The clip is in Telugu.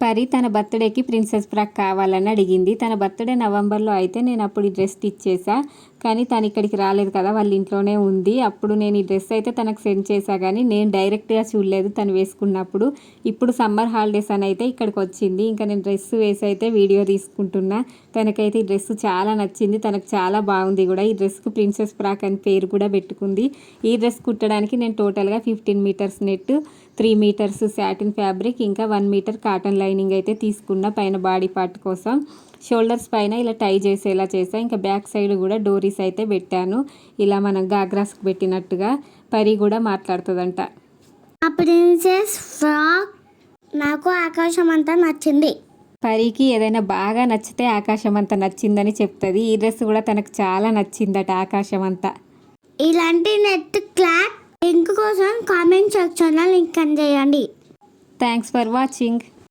పరి తన బర్త్డేకి ప్రిన్సెస్ ఫ్రాక్ కావాలని అడిగింది. తన బర్త్డే నవంబర్లో అయితే నేను అప్పుడు ఈ డ్రెస్ ఇచ్చేసా. కానీ తను ఇక్కడికి రాలేదు కదా, వాళ్ళ ఇంట్లోనే ఉంది. అప్పుడు నేను ఈ డ్రెస్ అయితే తనకు సెండ్ చేసా, కానీ నేను డైరెక్ట్గా చూడలేదు తను వేసుకున్నప్పుడు. ఇప్పుడు సమ్మర్ హాలిడేస్ అని అయితే ఇక్కడికి వచ్చింది. ఇంకా నేను డ్రెస్ వేసి అయితే వీడియో తీసుకుంటున్నా. తనకైతే ఈ డ్రెస్ చాలా నచ్చింది, తనకు చాలా బాగుంది కూడా. ఈ డ్రెస్కు ప్రిన్సెస్ ఫ్రాక్ అని పేరు కూడా పెట్టుకుంది. ఈ డ్రెస్ కుట్టడానికి నేను టోటల్గా 15 metres net, 3 metres satin fabric, ఇంకా 1 మీటర్ కాటన్ లైనింగ్ అయితే తీసుకున్న పైన బాడీ పార్ట్ కోసం. షోల్డర్స్ పైన ఇలా టై చేసేలా చేసా. ఇంకా బ్యాక్ సైడ్ కూడా డోరీస్ అయితే పెట్టాను, ఇలా మనం గాగ్రాస్కి పెట్టినట్టుగా. పరి కూడా మాట్లాడుతుందంట. ఆ ప్రిన్సెస్ ఫ్రాక్ నాకు ఆకాశం అంతా నచ్చింది. పరికి ఏదైనా బాగా నచ్చితే ఆకాశం అంతా నచ్చిందని చెప్తుంది. ఈ డ్రెస్ కూడా తనకు చాలా నచ్చిందట, ఆకాశం అంతా. ఇలాంటి నెట్ క్లాత్ లింక్ కోసం కామెంట్ సెక్షన్లో లింక్ చేయండి. Thanks for watching.